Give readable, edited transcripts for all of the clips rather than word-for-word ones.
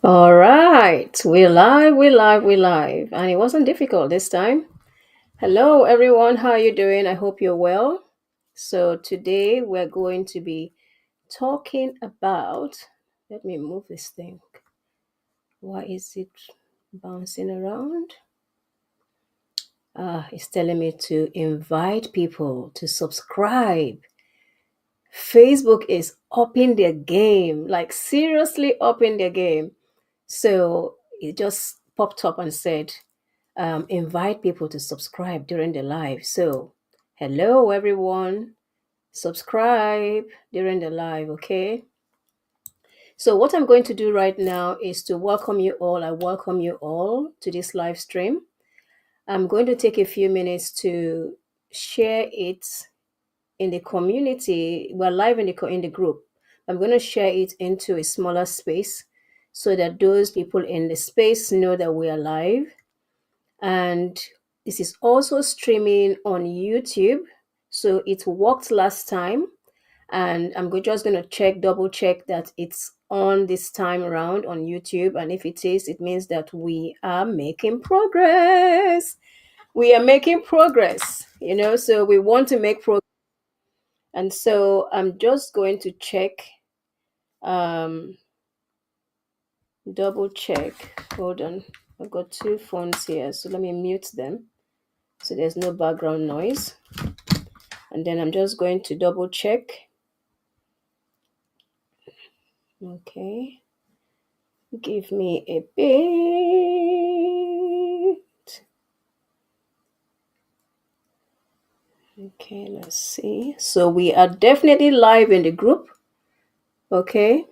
All right, we live, and it wasn't difficult this time. Hello, everyone. How are you doing? I hope you're well. So today we're going to be talking about. Let me move this thing. Why is it bouncing around? It's telling me to invite people to subscribe. Facebook is upping their game, like seriously upping their game. So it just popped up and said, invite people to subscribe during the live. So, hello everyone, subscribe during the live, okay? So, what I'm going to do right now is to welcome you all. I welcome you all to this live stream. I'm going to take a few minutes to share it in the community. We're live in the group. I'm going to share it into a smaller space so that those people in the space know that we are live. And this is also streaming on YouTube. So it worked last time, and just going to double check that it's on this time around on YouTube. And if it is, it means that we are making progress. We are making progress, so we want to make progress. And so I'm just going to um, double check. Hold on. I've got two phones here, so let me mute them so there's no background noise. And then I'm just going to double check. Okay. Give me a bit. Okay, let's see. So we are definitely live in the group. Okay.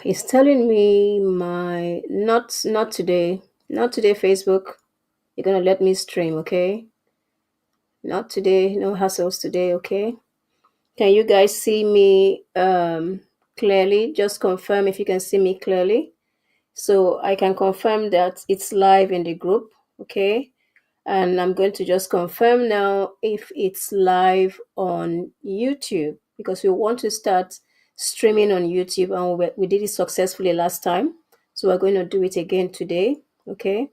It's telling me my not today. Not today, Facebook. You're gonna let me stream, okay? Not today, no hassles today, okay? Can you guys see me clearly? Just confirm if you can see me clearly. So I can confirm that it's live in the group, okay? And I'm going to just confirm now if it's live on YouTube because we want to start streaming on YouTube, and we did it successfully last time. So we're going to do it again today, okay?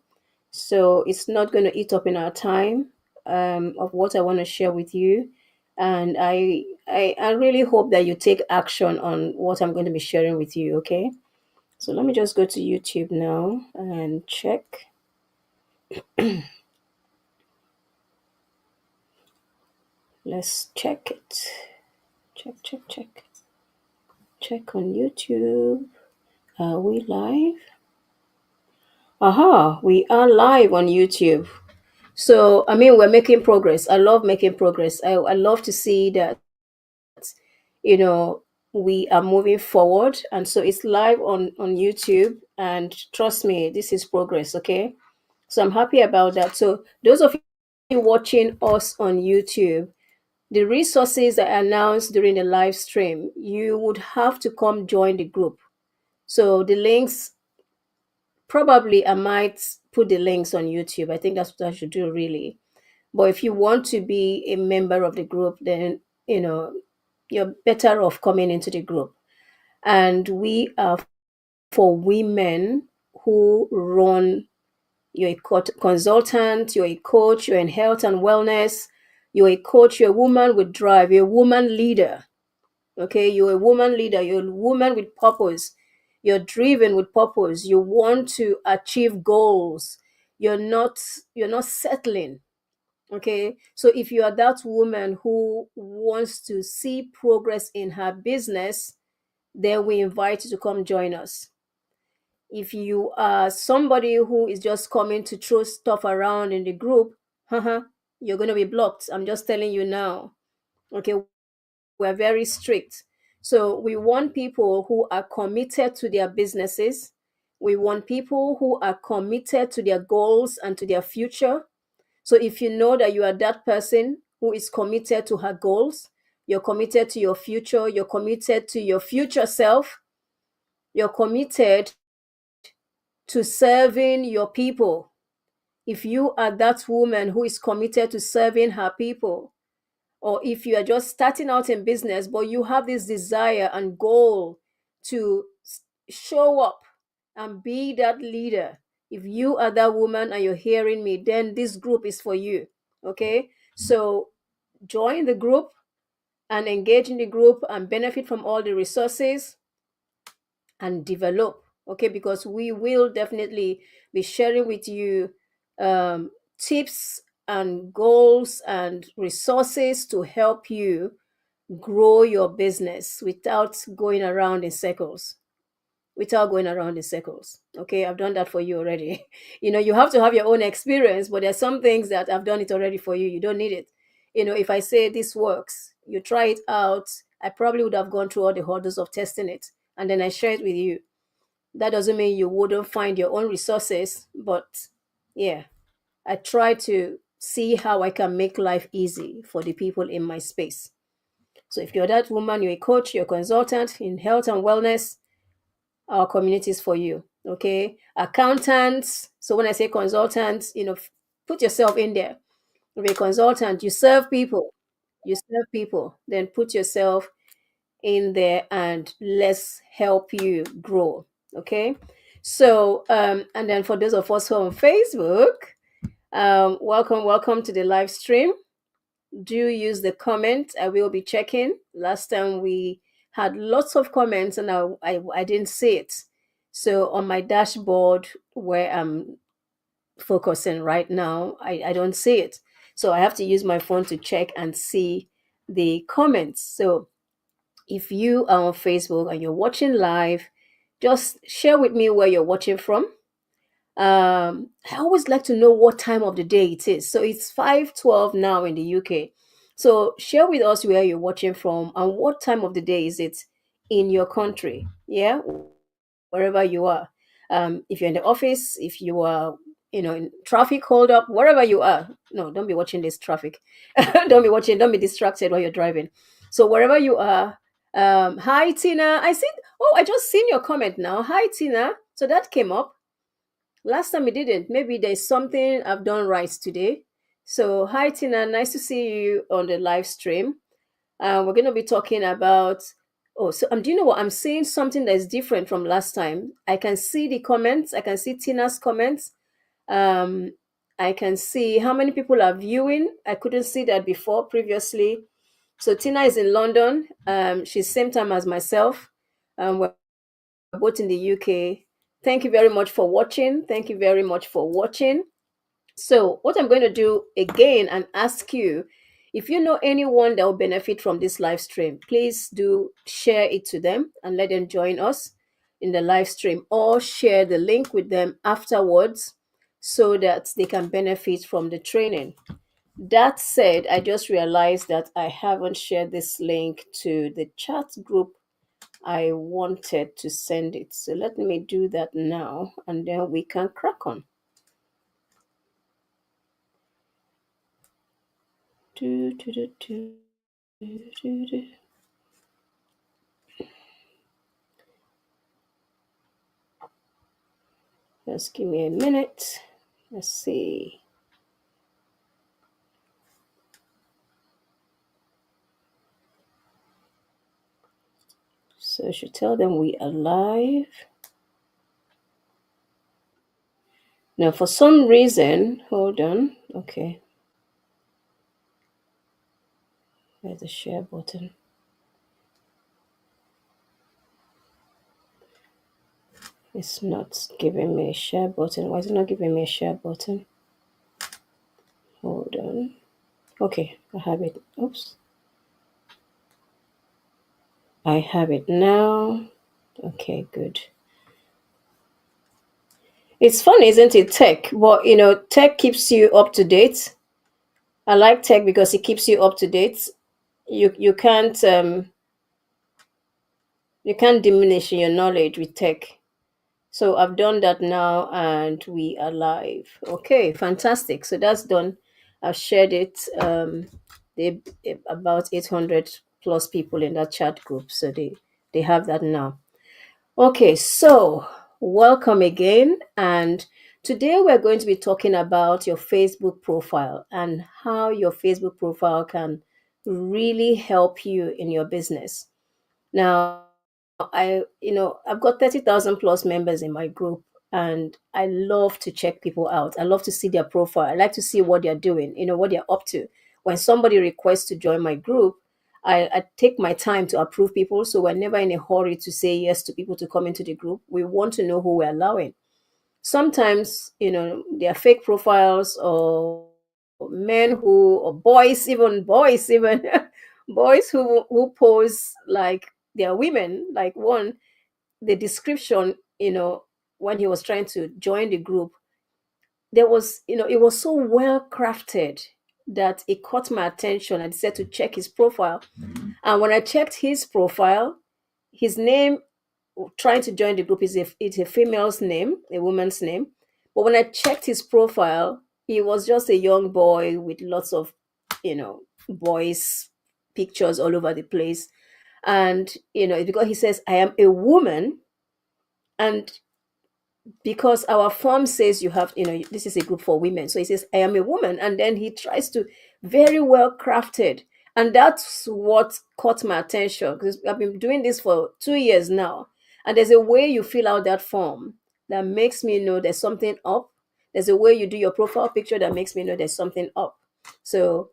So it's not going to eat up in our time of what I want to share with you. And I really hope that you take action on what I'm going to be sharing with you, okay? So let me just go to YouTube now and check. Let's check it. Check. Check on YouTube. Are we live? Aha, we are live on YouTube. So, I mean, we're making progress. I love making progress. I love to see that, you know, we are moving forward. And so it's live on YouTube. And trust me, this is progress, okay? So I'm happy about that. So, those of you watching us on YouTube, the resources I announced during the live stream, you would have to come join the group. So the links, probably I might put the links on YouTube. I think that's what I should do really. But if you want to be a member of the group, then you know you're better off coming into the group. And we are for women who run. You're a consultant, you're a coach, you're in health and wellness, you're a coach, you're a woman with drive, you're a woman leader. Okay, you're a woman leader, you're a woman with purpose, you're driven with purpose, you want to achieve goals, you're not you're not settling. Okay, so if you are that woman who wants to see progress in her business, then we invite you to come join us. If you are somebody who is just coming to throw stuff around in the group, you're going to be blocked. I'm just telling you now. Okay, we're very strict. So we want people who are committed to their businesses. We want people who are committed to their goals and to their future. So if you know that you are that person who is committed to her goals, you're committed to your future, you're committed to your future self, you're committed to serving your people. If you are that woman who is committed to serving her people, or if you are just starting out in business, but you have this desire and goal to show up and be that leader. If you are that woman and you're hearing me, then this group is for you. Okay. So join the group and engage in the group and benefit from all the resources and develop. Okay. Because we will definitely be sharing with you tips and goals and resources to help you grow your business without going around in circles. Okay, I've done that for you already. You have to have your own experience, but there's some things that I've done it already for you. You don't need it. If I say this works, you try it out. I probably would have gone through all the hurdles of testing it, and then I share it with you. That doesn't mean you wouldn't find your own resources, but yeah, I try to see how I can make life easy for the people in my space. So if you're that woman, you're a coach, you're a consultant in health and wellness, our community is for you. Okay. Accountants. So when I say consultants, put yourself in there. If you're a consultant, you serve people, then put yourself in there and let's help you grow. Okay. So, and then for those of us who are on Facebook, welcome to the live stream. Do use the comment. I will be checking. Last time we had lots of comments and I didn't see it. So on my dashboard where I'm focusing right now, I don't see it. So I have to use my phone to check and see the comments. So if you are on Facebook and you're watching live, just share with me where you're watching from. I always like to know what time of the day it is. So it's 5:12 now in the UK. So share with us where you're watching from and what time of the day is it in your country. Yeah, wherever you are. If you're in the office, if you are, in traffic hold up, wherever you are. No, don't be watching this traffic. Don't be distracted while you're driving. So wherever you are, hi Tina. I just seen your comment now. Hi Tina. So that came up. Last time it didn't. Maybe there's something I've done right today. So, hi Tina, nice to see you on the live stream. We're going to be talking about. Oh, so do you know what? I'm seeing something that's different from last time. I can see the comments. I can see Tina's comments. Um, I can see how many people are viewing. I couldn't see that before previously. So Tina is in London. She's same time as myself. We're both in the UK. Thank you very much for watching. Thank you very much for watching. So, what I'm going to do again and ask you, if you know anyone that will benefit from this live stream, please do share it to them and let them join us in the live stream, or share the link with them afterwards so that they can benefit from the training. That said, I just realized that I haven't shared this link to the chat group I wanted to send it. So let me do that now and then we can crack on. Do, do, do, do, do, do. Just give me a minute. Let's see. So I should tell them we are live. Now, for some reason, hold on. Okay. There's the share button. It's not giving me a share button. Why is it not giving me a share button? Hold on. Okay, I have it. Oops. I have it now. Okay, good. It's fun, isn't it? Tech. But tech keeps you up to date. I like tech because it keeps you up to date. You can't diminish your knowledge with tech. So I've done that now and we are live. Okay, fantastic. So that's done. I've shared it. They about 800 plus people in that chat group. So they have that now. Okay, so welcome again. And today we're going to be talking about your Facebook profile and how your Facebook profile can really help you in your business. Now, I've got 30,000 plus members in my group, and I love to check people out. I love to see their profile. I like to see what they're doing, what they're up to. When somebody requests to join my group, I take my time to approve people. So we're never in a hurry to say yes to people to come into the group. We want to know who we're allowing. Sometimes, they are fake profiles, or men who, or boys even boys who pose like they are women. Like one, the description, when he was trying to join the group, there was, it was so well crafted that it caught my attention. I decided to check his profile. And when I checked his profile, his name, trying to join the group, is it's a female's name, a woman's name. But when I checked his profile, he was just a young boy with lots of, boys pictures all over the place. And because he says, I am a woman, and because our form says you have, this is a group for women, so he says, I am a woman, and then he tries to, very well crafted. And that's what caught my attention, because I've been doing this for 2 years now, and there's a way you fill out that form that makes me know there's something up. There's a way you do your profile picture that makes me know there's something up. So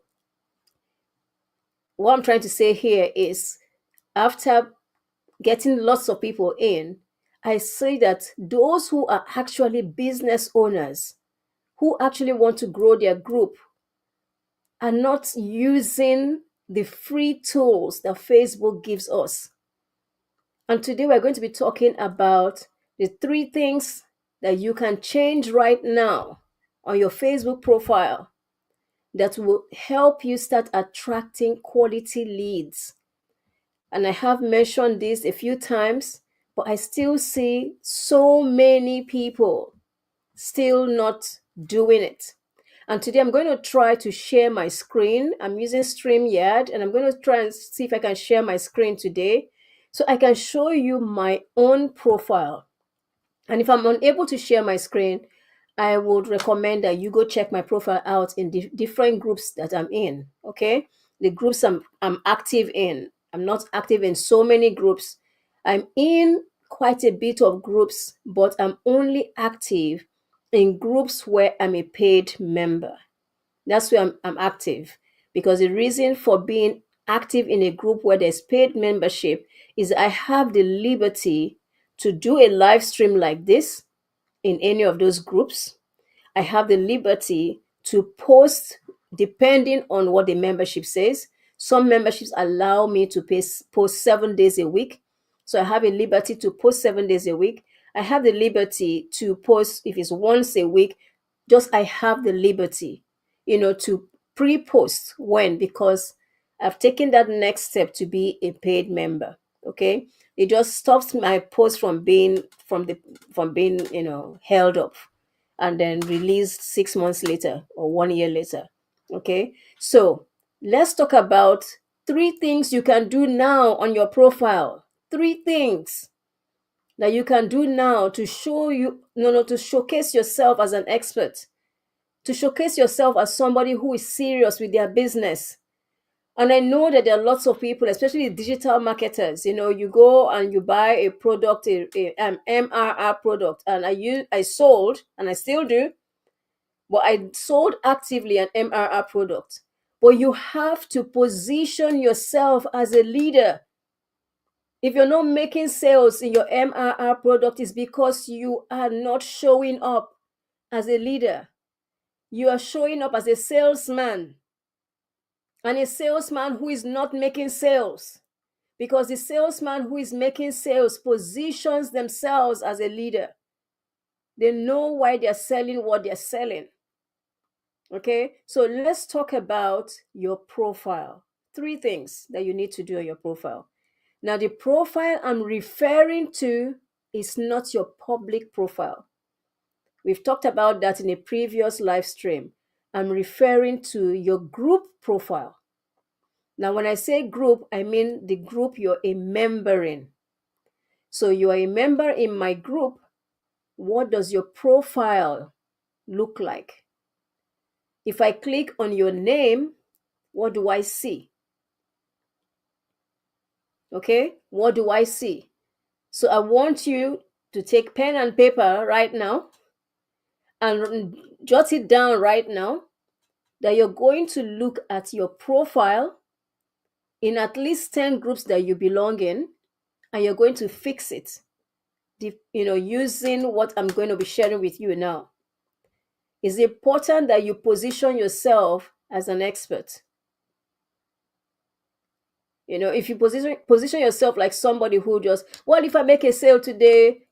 what I'm trying to say here is, after getting lots of people in, I say that those who are actually business owners, who actually want to grow their group, are not using the free tools that Facebook gives us. And today we're going to be talking about the 3 things that you can change right now on your Facebook profile that will help you start attracting quality leads. And I have mentioned this a few times, but I still see so many people still not doing it. And today I'm going to try to share my screen. I'm using StreamYard, and I'm going to try and see if I can share my screen today so I can show you my own profile. And if I'm unable to share my screen, I would recommend that you go check my profile out in different groups that I'm in. Okay, the groups I'm active in. I'm not active in so many groups. I'm in quite a bit of groups, but I'm only active in groups where I'm a paid member. That's where I'm active, because the reason for being active in a group where there's paid membership is I have the liberty to do a live stream like this in any of those groups. I have the liberty to post depending on what the membership says. Some memberships allow me to post 7 days a week. So I have a liberty to post 7 days a week. I have the liberty to post if it's once a week. Just I have the liberty, to pre-post when, because I've taken that next step to be a paid member. Okay. It just stops my post from being held up and then released 6 months later or 1 year later. Okay, so let's talk about 3 things you can do now on your profile. 3 things that you can do now to show you, no, no, to showcase yourself as an expert, to showcase yourself as somebody who is serious with their business. And I know that there are lots of people, especially digital marketers. You go and you buy a product, an MRR product, and I sold, and I still do, but I sold actively an MRR product. But you have to position yourself as a leader. If you're not making sales in your MRR product, it's because you are not showing up as a leader. You are showing up as a salesman, and a salesman who is not making sales. Because the salesman who is making sales positions themselves as a leader. They know why they're selling what they're selling. Okay, so let's talk about your profile. 3 things that you need to do on your profile. Now, the profile I'm referring to is not your public profile. We've talked about that in a previous live stream. I'm referring to your group profile. Now, when I say group, I mean the group you're a member in. So you are a member in my group. What does your profile look like? If I click on your name, what do I see? Okay, what do I see? So I want you to take pen and paper right now and jot it down right now that you're going to look at your profile in at least 10 groups that you belong in, and you're going to fix it, using what I'm going to be sharing with you now. It's important that you position yourself as an expert. If you position yourself like somebody who just, well, if I make a sale today,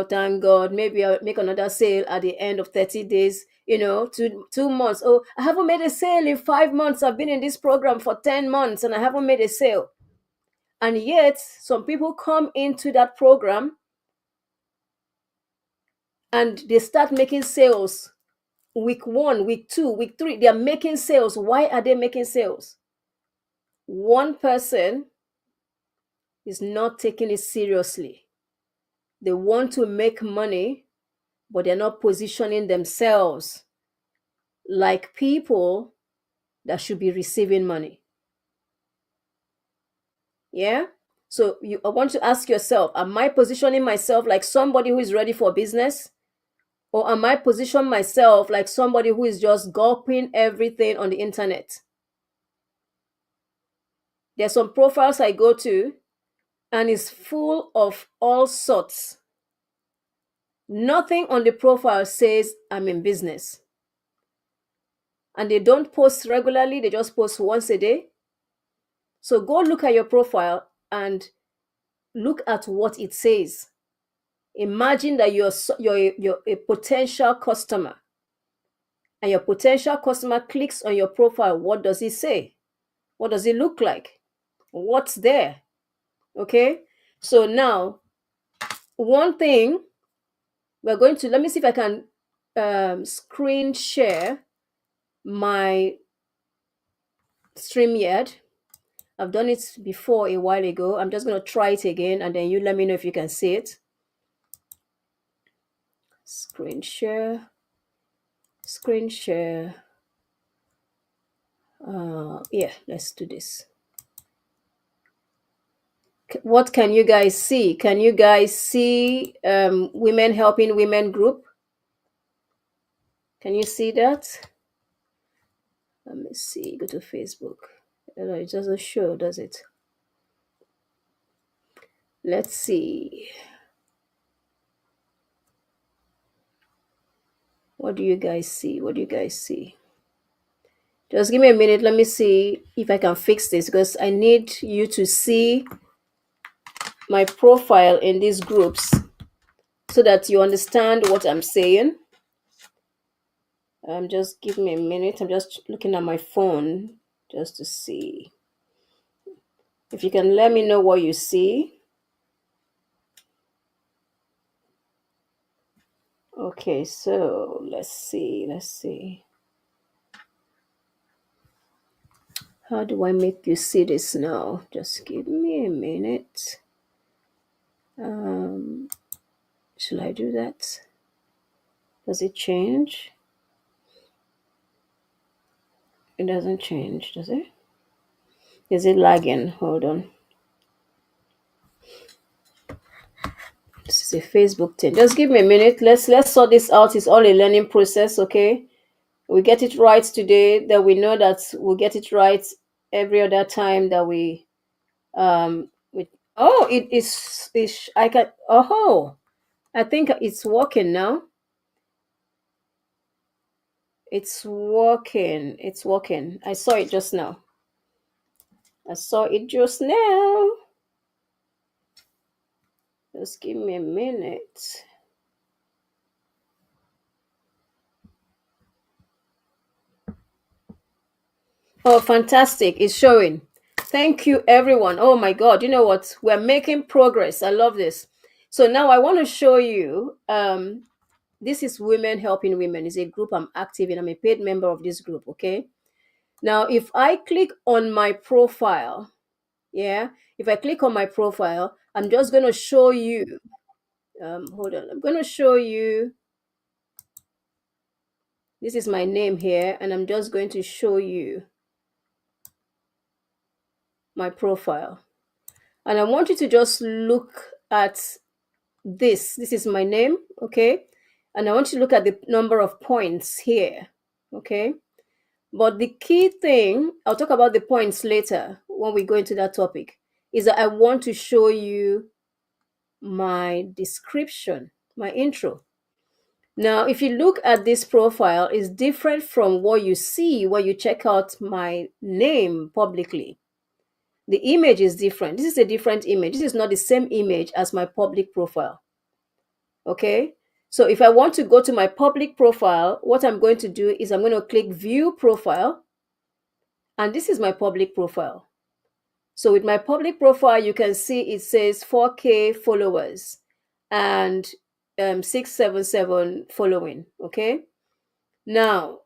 thank God, maybe I'll make another sale at the end of 30 days, 2 months. Oh, I haven't made a sale in 5 months. I've been in this program for 10 months and I haven't made a sale. And yet, some people come into that program and they start making sales week one, week two, week three. They are making sales. Why are they making sales? One person is not taking it seriously. They want to make money, but they're not positioning themselves like people that should be receiving money. Yeah? So I want to ask yourself, am I positioning myself like somebody who is ready for business? Or am I positioning myself like somebody who is just gulping everything on the internet? There's some profiles I go to and it's full of all sorts. Nothing on the profile says I'm in business. And they don't post regularly, they just post once a day. So go look at your profile and look at what it says. Imagine that you're a potential customer, and your potential customer clicks on your profile. What does it say? What does it look like? What's there? Okay. So now, one thing we're going to, let me see if I can screen share my StreamYard. I've done it before a while ago. I'm just going to try it again and then you let me know if you can see it. Screen share. Screen share. Yeah, let's do this. What can you guys see? Can you guys see women helping women group? Can you see that? Let me see. Go to Facebook. No, it doesn't show, does it? Let's see. What do you guys see? What do you guys see? Just give me a minute. Let me see if I can fix this because I need you to see my profile in these groups so that you understand what I'm saying. Just give me a minute. I'm just looking at my phone just to see. If you can let me know what you see. Okay, so let's see. Let's see. How do I make you see this now? Just give me a minute. Should I do that? Does it change? It doesn't change, does it? Is it lagging? Hold on. This is a Facebook thing. Just give me a minute. Let's sort this out. It's all a learning process, okay? We get it right today, that we know that we'll get it right every other time that we oh, it is I can, oh, I think it's working now. It's working. It's working. I saw it just now. I saw it just now. Just give me a minute. Oh, fantastic. It's showing. Thank you, everyone. Oh my God. You know what? We're making progress. I love this. So now I want to show you. This is Women Helping Women. It's a group I'm active in. I'm a paid member of this group. Okay. Now, if I click on my profile, yeah, if I click on my profile, I'm just going to show you. Hold on. I'm going to show you. This is my name here, and I'm just going to show you my profile. And I want you to just look at this. This is my name, okay? And I want you to look at the number of points here, okay? But the key thing, I'll talk about the points later when we go into that topic, is that I want to show you my description, my intro. Now, if you look at this profile, it's different from what you see when you check out my name publicly. The image is different. This is a different image. This is not the same image as my public profile. Okay. So if I want to go to my public profile, what I'm going to do is I'm going to click view profile. And this is my public profile. So with my public profile, you can see it says 4K followers and 677 following. Okay. Now,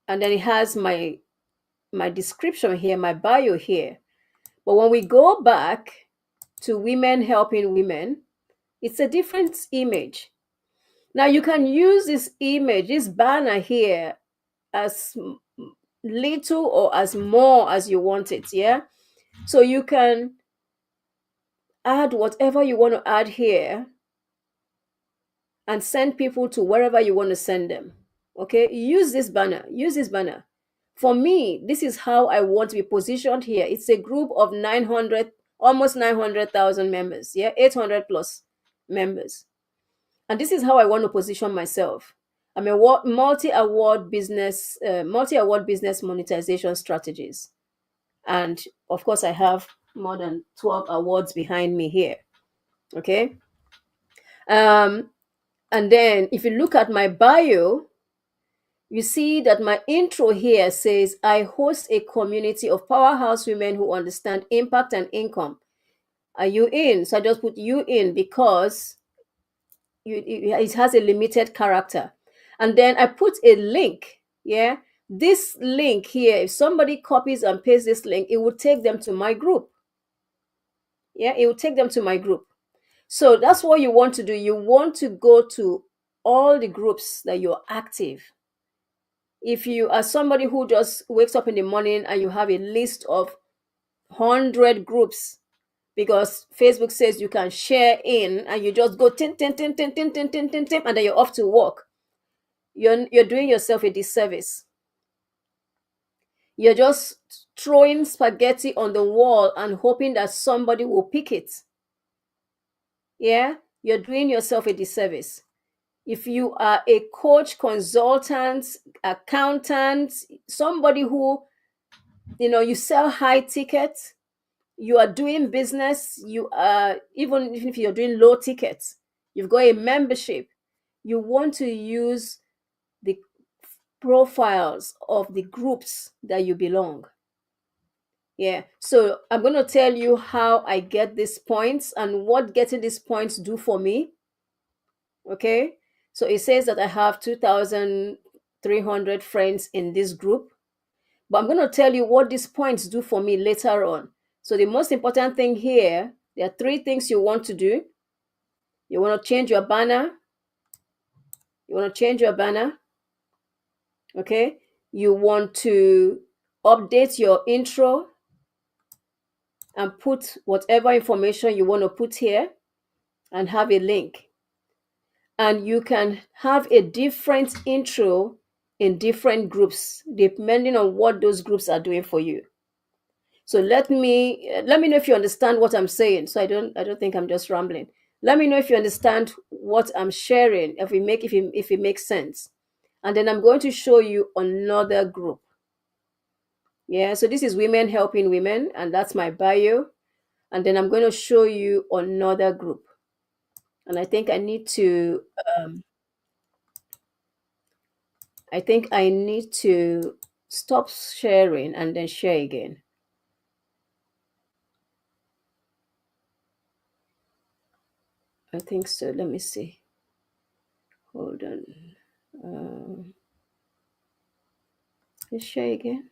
and then it has my description here, my bio here. But when we go back to women helping women, it's a different image. Now you can use this image, this banner here, as little or as more as you want it. Yeah. So you can add whatever you want to add here and send people to wherever you want to send them. Okay. Use this banner. Use this banner. For me, this is how I want to be positioned here. It's a group of 900, almost 900,000 members. Yeah. 800 plus members. And this is how I want to position myself. I'm a multi-award business monetization strategies. And of course, I have more than 12 awards behind me here. Okay. Um, and then if you look at my bio, you see that my intro here says, I host a community of powerhouse women who understand impact and income. Are you in? So I just put you in because it has a limited character. And then I put a link. Yeah. This link here, if somebody copies and pastes this link, it will take them to my group. Yeah. It will take them to my group. So that's what you want to do. You want to go to all the groups that you're active. If you are somebody who just wakes up in the morning and you have a list of 100 groups, because Facebook says you can share in and you just go tin, tin, tin, tin, tin, tin, tin, tin, tin, and then you're off to work. You're doing yourself a disservice. You're just throwing spaghetti on the wall and hoping that somebody will pick it. Yeah, you're doing yourself a disservice. If you are a coach, consultant, accountant, somebody who, you sell high tickets, you are doing business, you are, even if you're doing low tickets, you've got a membership, you want to use the profiles of the groups that you belong. Yeah. So I'm going to tell you how I get these points and what getting these points do for me. Okay. So it says that I have 2,300 friends in this group, but I'm going to tell you what these points do for me later on. So the most important thing here, there are three things you want to do. You want to change your banner. You want to change your banner. Okay. You want to update your intro and put whatever information you want to put here and have a link. And you can have a different intro in different groups depending on what those groups are doing for you. So let me know if you understand what I'm saying. So I don't think I'm just rambling. Let me know if you understand what I'm sharing, if it makes sense. And then I'm going to show you another group. Yeah, so this is women helping women, and that's my bio. And then I'm going to show you another group. And I think I need to stop sharing and then share again. I think so. Let me see. Hold on. Let's share again.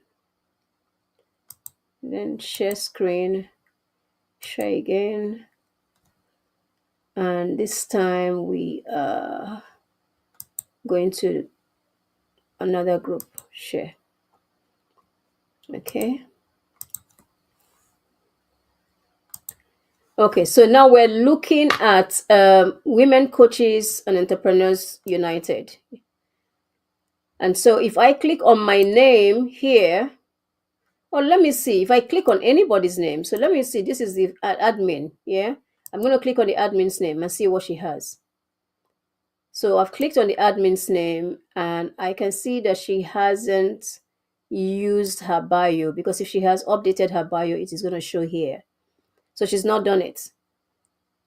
Then share screen, share again. And this time we are going to another group, share. Okay. Okay, so now we're looking at Women Coaches and Entrepreneurs United. And so if I click on my name here, or let me see, if I click on anybody's name, so let me see, this is the admin, yeah? I'm going to click on the admin's name and see what she has. So I've clicked on the admin's name and I can see that she hasn't used her bio, because if she has updated her bio, it is going to show here. So she's not done it.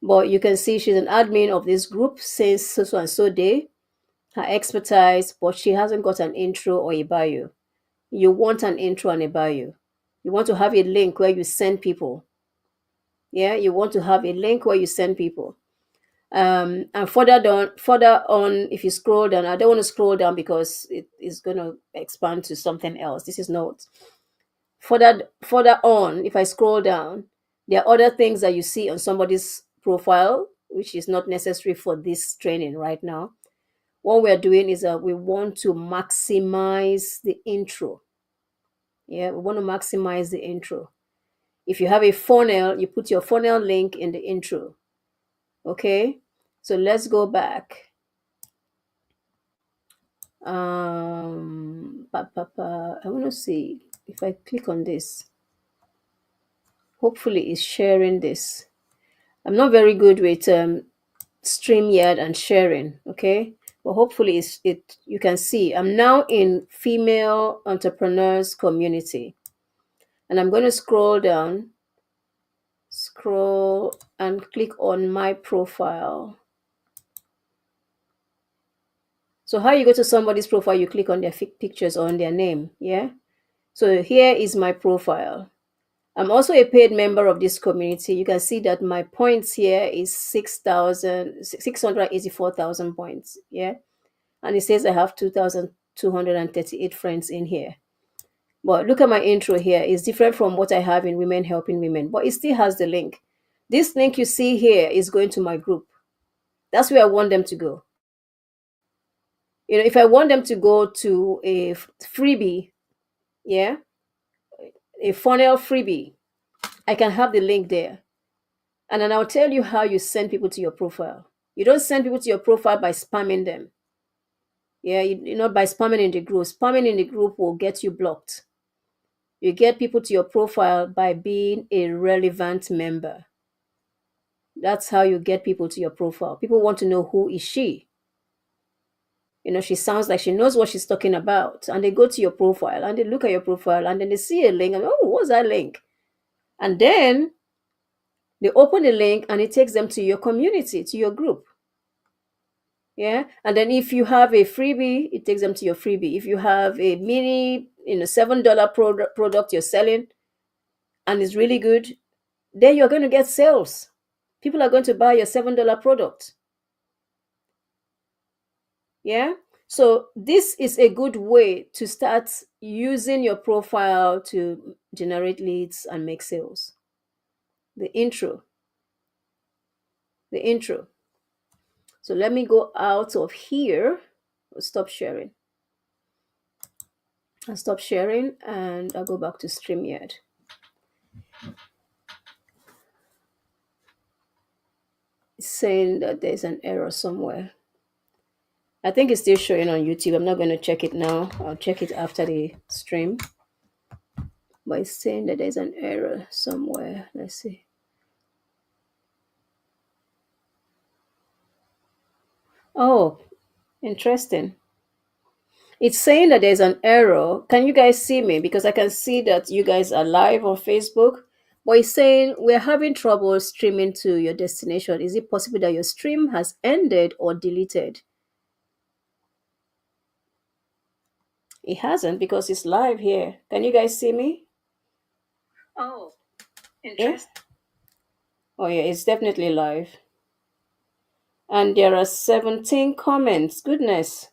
But you can see she's an admin of this group since so and so day, her expertise, but she hasn't got an intro or a bio. You want an intro and a bio. You want to have a link where you send people. Yeah, you want to have a link where you send people. And further on, if you scroll down, I don't want to scroll down because it is going to expand to something else. This is not. Further on, if I scroll down, there are other things that you see on somebody's profile, which is not necessary for this training right now. What we're doing is that we want to maximize the intro. Yeah, we want to maximize the intro. If you have a funnel, you put your funnel link in the intro. Okay, so let's go back. I want to see if I click on this. Hopefully, it's sharing this. I'm not very good with StreamYard and sharing. Okay, but hopefully, it. You can see I'm now in female entrepreneurs community, and I'm going to scroll and click on my profile. So how you go to somebody's profile, you click on their pictures or on their name. Yeah. So here is my profile. I'm also a paid member of this community. You can see that my points here is 684,000 points. Yeah. And it says I have 2,238 friends in here. But look at my intro here. It's different from what I have in Women Helping Women, but it still has the link. This link you see here is going to my group. That's where I want them to go. If I want them to go to a freebie, yeah, a funnel freebie, I can have the link there. And then I'll tell you how you send people to your profile. You don't send people to your profile by spamming them. Yeah, not by spamming in the group. Spamming in the group will get you blocked. You get people to your profile by being a relevant member. That's how you get people to your profile. People want to know, who is she? She sounds like she knows what she's talking about. And they go to your profile and they look at your profile and then they see a link and, oh, what's that link? And then they open the link and it takes them to your community, to your group. Yeah. And then if you have a freebie, it takes them to your freebie. If you have a mini, $7 product you're selling and it's really good, then you're going to get sales. People are going to buy your $7 product. Yeah. So this is a good way to start using your profile to generate leads and make sales. The intro. The intro. So let me go out of here. Stop sharing. I'll stop sharing and I'll go back to StreamYard. It's saying that there's an error somewhere. I think it's still showing on YouTube. I'm not going to check it now. I'll check it after the stream. But it's saying that there's an error somewhere. Let's see. Oh, interesting. It's saying that there's an error. Can you guys see me? Because I can see that you guys are live on Facebook. But it's saying we're having trouble streaming to your destination. Is it possible that your stream has ended or deleted? It hasn't, because it's live here. Can you guys see me? Oh, Yeah? interesting. Oh, yeah, it's definitely live. And there are 17 comments. Goodness.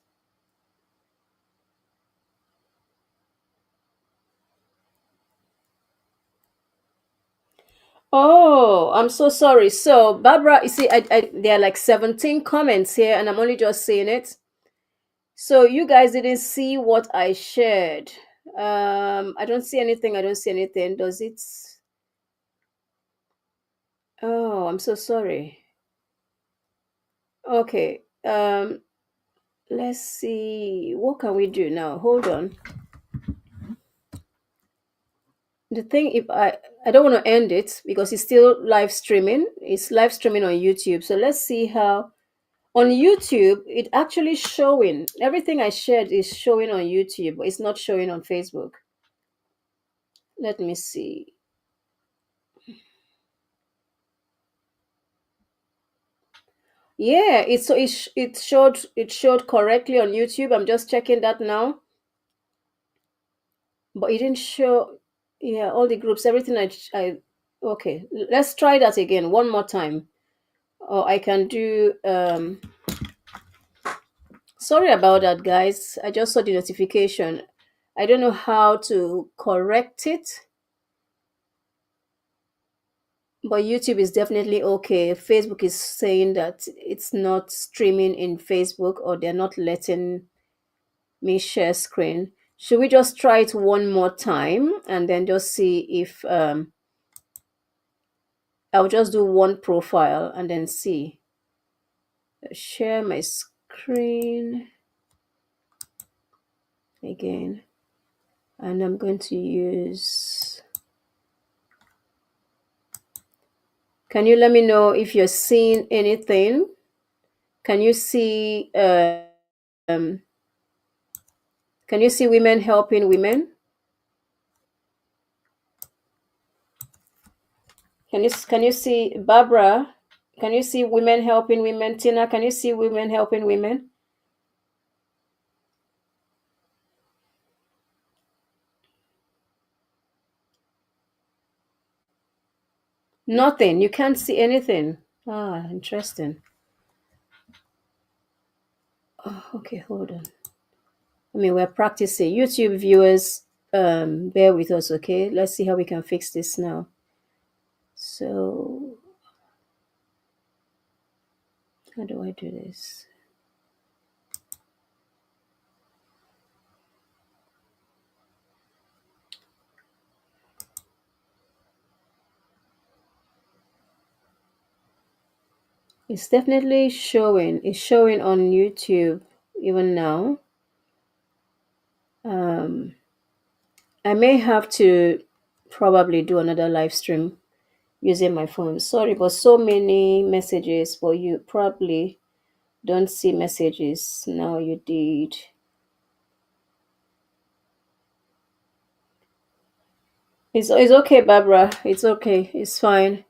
Oh, I'm so sorry. So, Barbara, you see, there are like 17 comments here, and I'm only just seeing it. So, you guys didn't see what I shared. I don't see anything. I don't see anything. Does it? Oh, I'm so sorry. Okay. Let's see. What can we do now? Hold on. The thing, if I don't want to end it because it's still live streaming. It's live streaming on YouTube. So let's see how on YouTube it actually showing everything I shared is showing on YouTube, but it's not showing on Facebook. Let me see. Yeah, it showed correctly on YouTube. I'm just checking that now, but it didn't show. Yeah, all the groups, everything. I okay. Let's try that again one more time. Or I can do. Sorry about that, guys. I just saw the notification. I don't know how to correct it, but YouTube is definitely okay. Facebook is saying that it's not streaming in Facebook, or they're not letting me share screen. Should we just try it one more time and then just see if I'll just do one profile and then see. Share my screen again, and I'm going to use. Can you let me know if you're seeing anything? Can you see um can you see women helping women? Can you see Barbara? Can you see women helping women? Tina, can you see women helping women? Nothing. You can't see anything. Ah, interesting. Oh, okay, hold on. I mean, we're practicing. YouTube viewers, bear with us, okay? Let's see how we can fix this now. So, how do I do this? It's definitely showing. It's showing on YouTube even now. Um, I may have to probably do another live stream using my phone. Sorry, but so many messages, but you probably don't see messages. Now you did. It's okay, Barbara. It's okay. It's fine.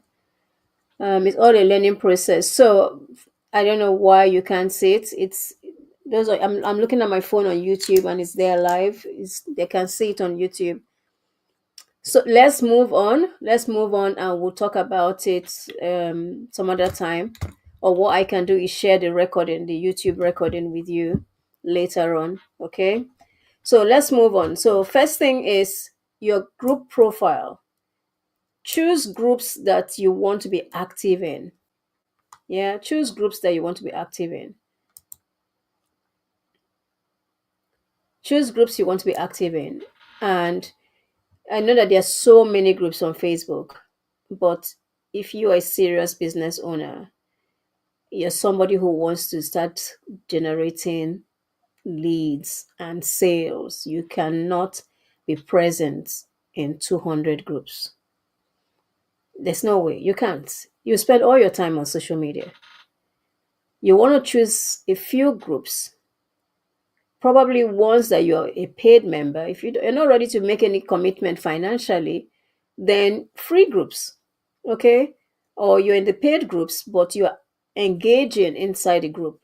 It's all a learning process. So I don't know why you can't see it. It's those are I'm looking at my phone on YouTube and it's there live. It's they can see it on YouTube. So let's move on. Let's move on and we'll talk about it some other time. Or what I can do is share the recording, the YouTube recording with you later on. Okay. So let's move on. So first thing is your group profile. Choose groups that you want to be active in. Yeah, choose groups that you want to be active in. Choose groups you want to be active in. And I know that there are so many groups on Facebook, but if you are a serious business owner, you're somebody who wants to start generating leads and sales, you cannot be present in 200 groups. There's no way. You can't. You spend all your time on social media. You want to choose a few groups, probably ones that you're a paid member. If you're not ready to make any commitment financially, then free groups, okay? Or you're in the paid groups, but you're engaging inside the group.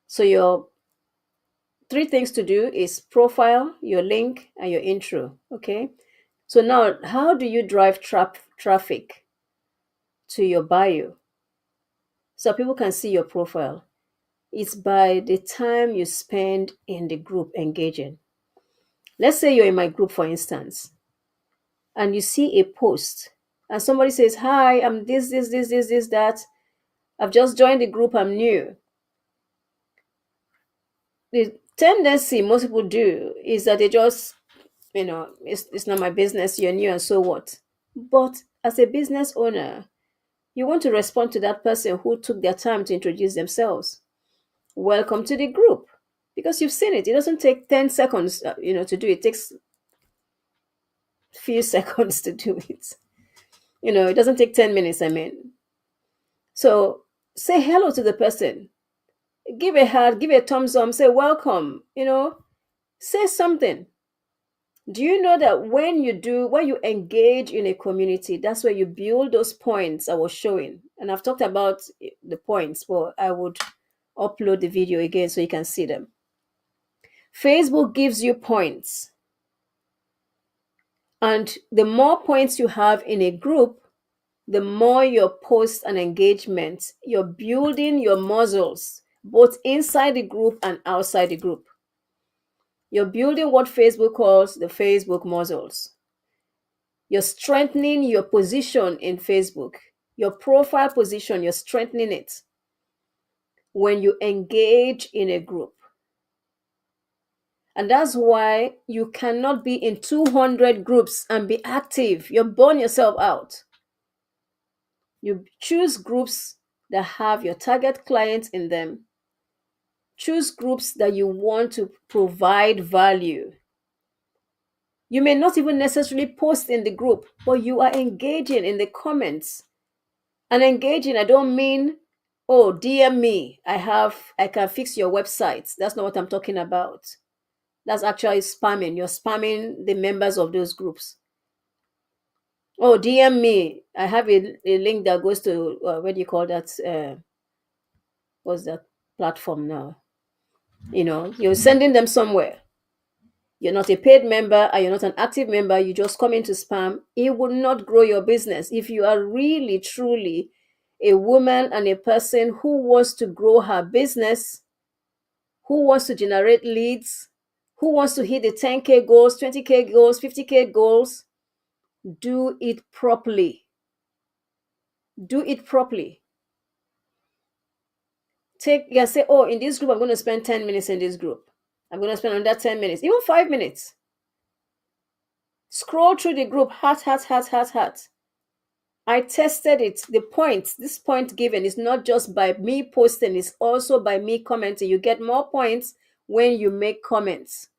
So your three things to do is profile, your link, and your intro, okay? So now, how do you drive traffic to your bio so people can see your profile? It's by the time you spend in the group engaging. Let's say you're in my group, for instance, and you see a post and somebody says, "Hi, I'm this, that. I've just joined the group, I'm new." The tendency most people do is that they just, it's not my business, you're new, and so what? But as a business owner, you want to respond to that person who took their time to introduce themselves. Welcome to the group. Because you've seen it. It doesn't take 10 seconds, to do it. It takes few seconds to do it. It doesn't take 10 minutes, I mean. So say hello to the person. Give a heart, give a thumbs up, say welcome, say something. Do you know that when you engage in a community, that's where you build those points I was showing. And I've talked about the points, but I would upload the video again so you can see them. Facebook gives you points. And the more points you have in a group, the more your posts and engagement, you're building your muscles, both inside the group and outside the group. You're building what Facebook calls the Facebook muscles. You're strengthening your position in Facebook, your profile position, you're strengthening it when you engage in a group. And that's why you cannot be in 200 groups and be active. You burn yourself out. You choose groups that have your target clients in them. Choose groups that you want to provide value. You may not even necessarily post in the group, but you are engaging in the comments. And engaging, I don't mean, oh, DM me. I can fix your website. That's not what I'm talking about. That's actually spamming. You're spamming the members of those groups. Oh, DM me. I have a link that goes to, what do you call that? What's that platform now? You're sending them somewhere. You're not a paid member and you're not an active member. You just come into spam. It will not grow your business. If you are really, truly a woman and a person who wants to grow her business, who wants to generate leads, who wants to hit the 10K goals, 20K goals, 50K goals, do it properly. Do it properly. Say, oh, in this group, I'm going to spend 10 minutes in this group. I'm going to spend on that 10 minutes, even 5 minutes. Scroll through the group, heart, heart, heart, heart, heart. I tested it. This point given is not just by me posting, it's also by me commenting. You get more points when you make comments.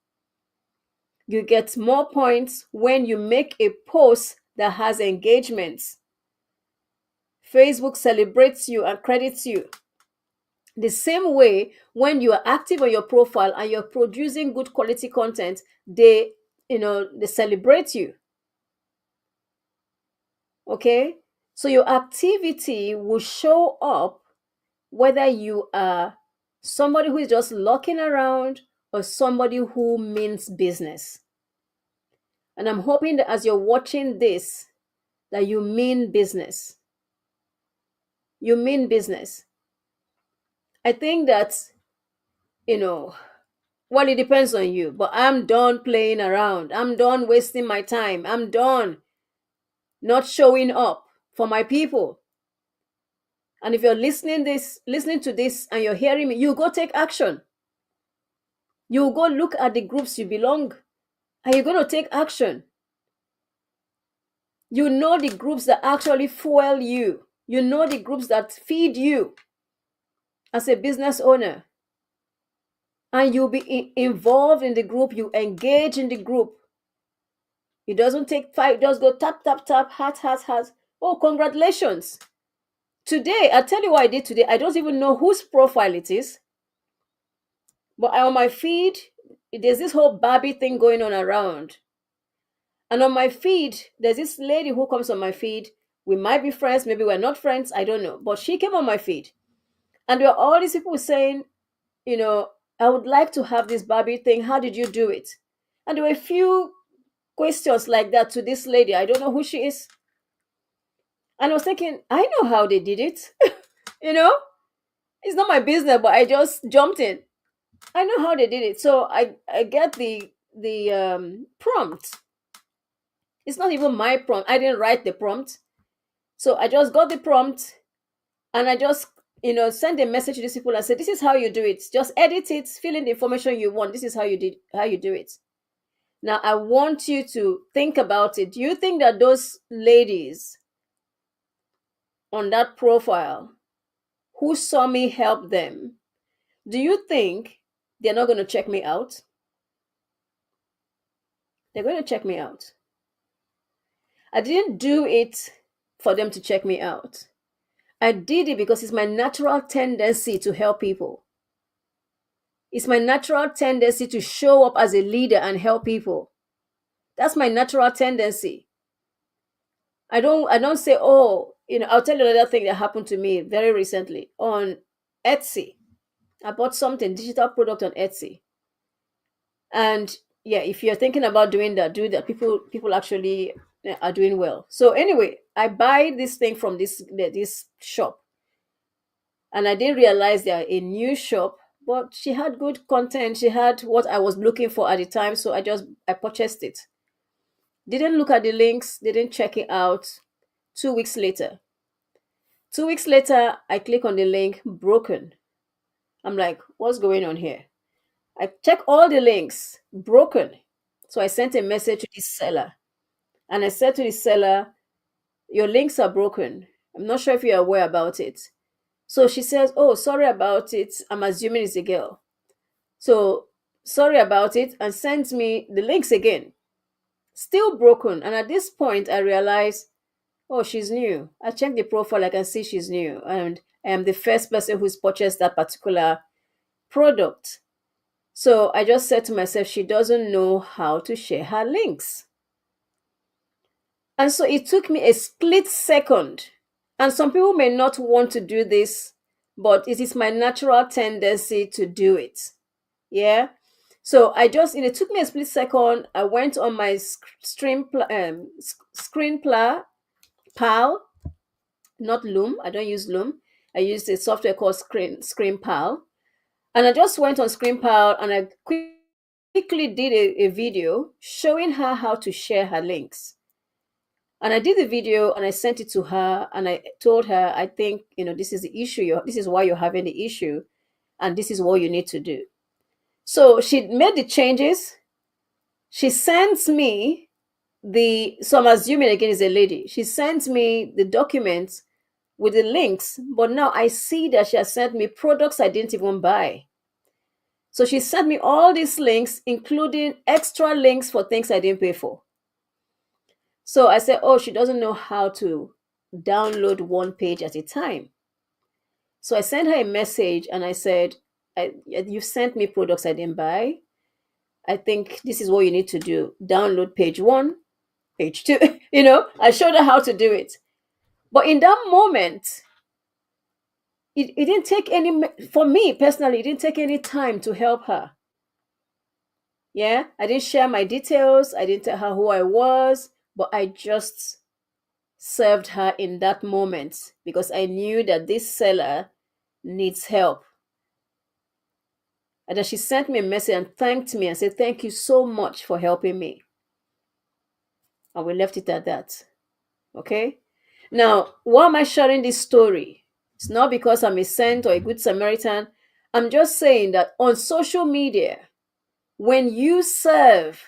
You get more points when you make a post that has engagements. Facebook celebrates you and credits you. The same way, when you are active on your profile and you're producing good quality content, they celebrate you. Okay? So your activity will show up whether you are somebody who is just looking around or somebody who means business. And I'm hoping that as you're watching this, that you mean business. You mean business. I think that, well, it depends on you, but I'm done playing around. I'm done wasting my time. I'm done not showing up for my people. And if you're listening to this and you're hearing me, you go take action. You go look at the groups you belong and you're going to take action. You know the groups that actually fuel you. You know the groups that feed you as a business owner. And you'll be involved in the group. You engage in the group. It doesn't take 5. Just go tap, tap, tap, heart, heart, heart. Oh, congratulations. Today, I'll tell you what I did today. I don't even know whose profile it is. But on my feed, there's this whole Barbie thing going on around. And on my feed, there's this lady who comes on my feed. We might be friends, maybe we're not friends, I don't know. But she came on my feed. And there were all these people saying, I would like to have this Barbie thing. How did you do it? And there were a few questions like that to this lady. I don't know who she is. And I was thinking, I know how they did it. It's not my business, but I just jumped in. I know how they did it. So I get the prompt. It's not even my prompt. I didn't write the prompt. So I just got the prompt and I just, send a message to these people and say, this is how you do it. Just edit it, fill in the information you want. This is how you do it. Now I want you to think about it. Do you think that those ladies on that profile who saw me help them, do you think they're not going to check me out? They're going to check me out. I didn't do it for them to check me out. I did it because it's my natural tendency to help people. It's my natural tendency to show up as a leader and help people. That's my natural tendency. I don't say, oh, I'll tell you another thing that happened to me very recently on Etsy. I bought something, digital product on Etsy. And yeah, if you're thinking about doing that, do that. People actually are doing well. So anyway, I buy this thing from this shop, and I didn't realize they're a new shop, but she had good content. She had what I was looking for at the time, so I purchased it. Didn't look at the links, didn't check it out. 2 weeks later, 2 weeks later, I click on the link, broken. I'm like, what's going on here? I check all the links, broken. So I sent a message to this seller, and I said to the seller, your links are broken. I'm not sure if you're aware about it. So she says, oh, sorry about it. I'm assuming it's a girl. So sorry about it, and sends me the links again. Still broken. And at this point, I realize, oh, she's new. I checked the profile, I can see she's new. And I am the first person who's purchased that particular product. So I just said to myself, she doesn't know how to share her links. And so it took me a split second. And some people may not want to do this, but it is my natural tendency to do it. Yeah. So it took me a split second. I went on my screen pal, not Loom. I don't use Loom. I use a software called Screen Pal. And I just went on Screen Pal and I quickly did a video showing her how to share her links. And I did the video and I sent it to her and I told her, I think, this is the issue. This is why you're having the issue. And this is what you need to do. So she made the changes. She sends me so I'm assuming again is a lady. She sends me the documents with the links, but now I see that she has sent me products I didn't even buy. So she sent me all these links, including extra links for things I didn't pay for. So I said, oh, she doesn't know how to download one page at a time. So I sent her a message and I said, you've sent me products I didn't buy. I think this is what you need to do. Download page one, page two. I showed her how to do it. But in that moment, it didn't take for me personally, it didn't take any time to help her. Yeah, I didn't share my details. I didn't tell her who I was, but I just served her in that moment because I knew that this seller needs help. And then she sent me a message and thanked me and said, thank you so much for helping me. And we left it at that. Okay? Now, why am I sharing this story? It's not because I'm a saint or a good Samaritan. I'm just saying that on social media, when you serve,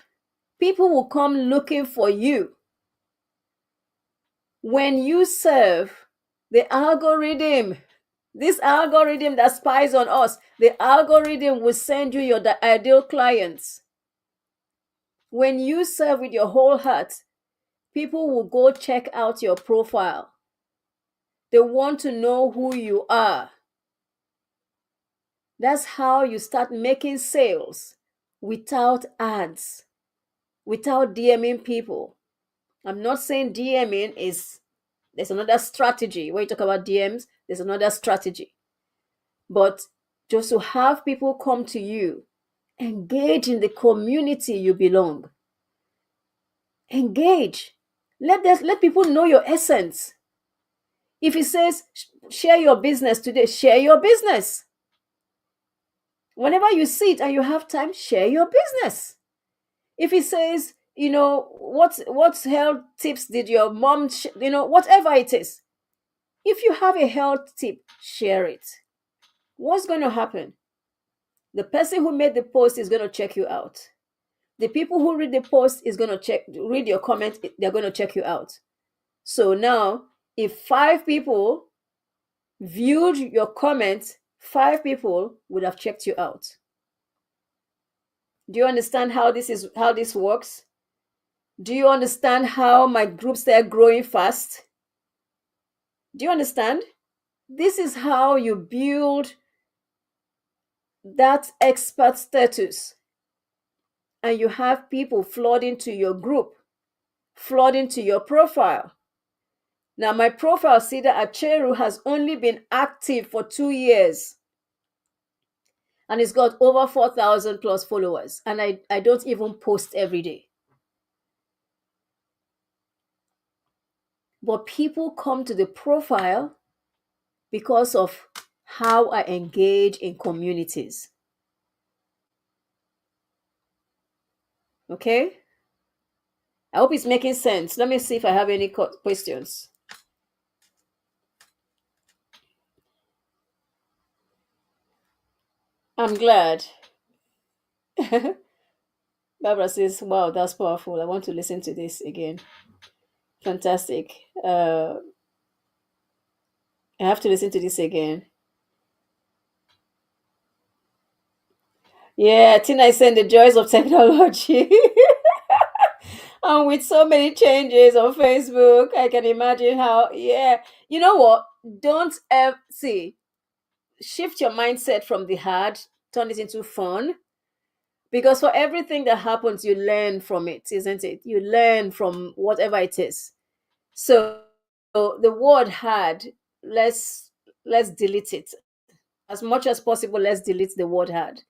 people will come looking for you. When you serve, the algorithm, this algorithm that spies on us, the algorithm will send you your ideal clients. When you serve with your whole heart, people will go check out your profile. They want to know who you are. That's how you start making sales without ads, without DMing people. I'm not saying DMing there's another strategy. When you talk about DMs, there's another strategy. But just to have people come to you, engage in the community you belong. Engage. Let people know your essence. If it says share your business today, share your business. Whenever you see it and you have time, share your business. If it says, what health tips did your mom, whatever it is, if you have a health tip, share it. What's going to happen? The person who made the post is going to check you out. The people who read the post read your comment, they're going to check you out. So now If 5 people viewed your comment, 5 people would have checked you out. Do you understand how this works? Do you understand how my groups start growing fast? Do you understand? This is how you build that expert status, and you have people flooding to your group, flooding to your profile. Now, my profile, Sida Acheru, has only been active for 2 years, and it's got over 4,000 plus followers. And I don't even post every day. But people come to the profile because of how I engage in communities. Okay? I hope it's making sense. Let me see if I have any questions. I'm glad. Barbara says, wow, that's powerful. I want to listen to this again. Fantastic. I have to listen to this again. Yeah, Tina is saying the joys of technology. And with so many changes on Facebook, I can imagine how, yeah. You know what? Don't ever see, shift your mindset from the hard, turn it into fun. Because for everything that happens, you learn from it, isn't it? You learn from whatever it is. So the word hard, let's let's delete it. As much as possible, let's delete the word hard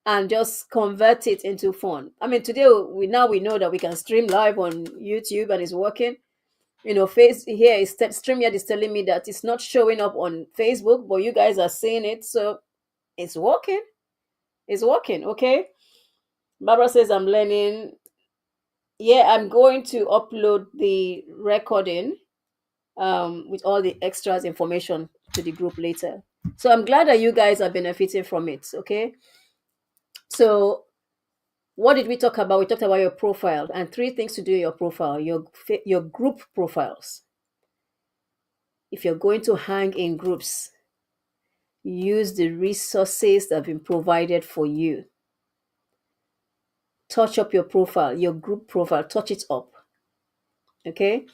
and just convert it into fun. I mean, today we know that we can stream live on YouTube and it's working. You know, face here is StreamYard is telling me that it's not showing up on Facebook, but you guys are seeing it, so it's working. It's working. Okay. Barbara says I'm learning. Yeah, I'm going to upload the recording with all the extras information to the group later. So I'm glad that you guys are benefiting from it. Okay. So what did we talk about? We talked about your profile and 3 things to do in your profile, your group profiles. If you're going to hang in groups, use the resources that have been provided for you. Touch up your profile, your group profile, touch it up. Okay.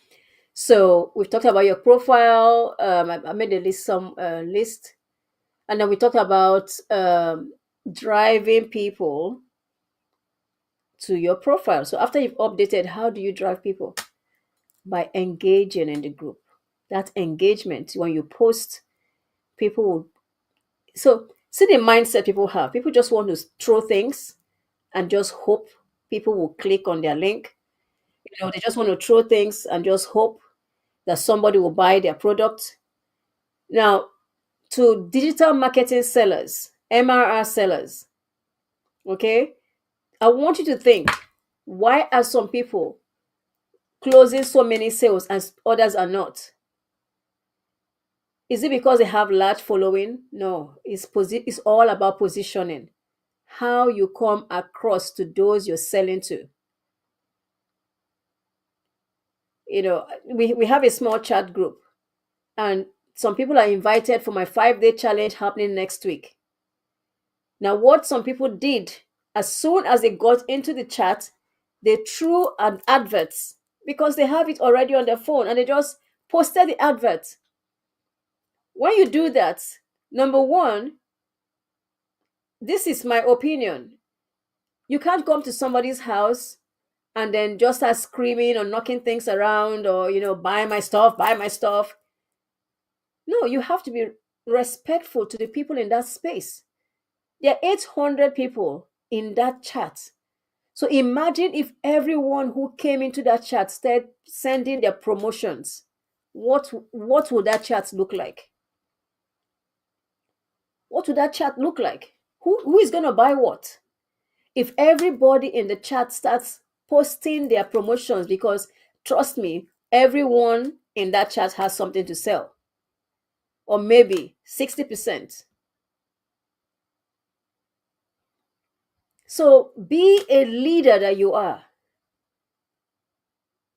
So we've talked about your profile. I made a list, some list, and then we talked about driving people to your profile. So after you've updated, how do you drive people? By engaging in the group. That engagement, when you post, people will. So see the mindset people have. People just want to throw things and just hope people will click on their link. You know, they just want to throw things and just hope that somebody will buy their product. Now, to digital marketing sellers, MRR sellers, okay, I want you to think, why are some people closing so many sales and others are not? Is it because they have large following? No, it's all about positioning. How you come across to those you're selling to. You know, we have a small chat group, and some people are invited for my 5-day challenge happening next week. Now, what some people did, as soon as they got into the chat, they threw an adverts because they have it already on their phone and they just posted the advert. When you do that, number one, this is my opinion. You can't come to somebody's house and then just start screaming or knocking things around or, buy my stuff, buy my stuff. No, you have to be respectful to the people in that space. There are 800 people in that chat. So imagine if everyone who came into that chat started sending their promotions. What would that chat look like? What would that chat look like? Who is going to buy what? If everybody in the chat starts posting their promotions, because trust me, everyone in that chat has something to sell, or maybe 60%. So be a leader that you are.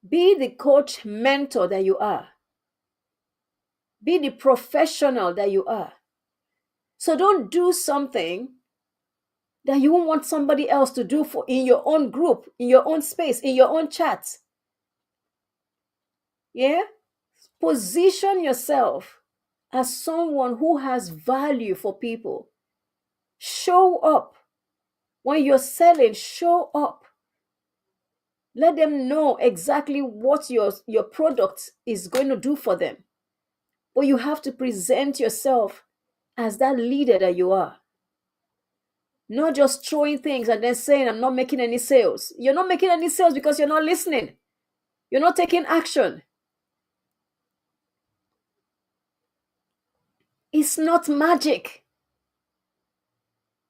Be the coach mentor that you are. Be the professional that you are. So don't do something that you won't want somebody else to do for in your own group, in your own space, in your own chat. Yeah? Position yourself as someone who has value for people. Show up. When you're selling, show up. Let them know exactly what your product is going to do for them. But you have to present yourself as that leader that you are. Not just throwing things and then saying, I'm not making any sales. You're not making any sales because you're not listening. You're not taking action. It's not magic.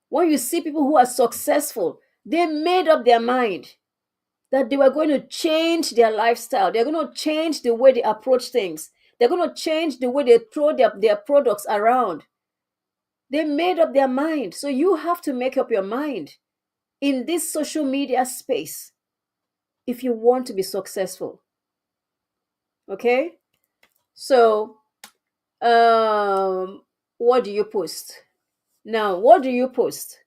When you see people who are successful, they made up their mind that they were going to change their lifestyle. They're going to change the way they approach things. They're going to change the way they throw their products around. They made up their mind. So you have to make up your mind in this social media space if you want to be successful. Okay? So, what do you post? Now, what do you post?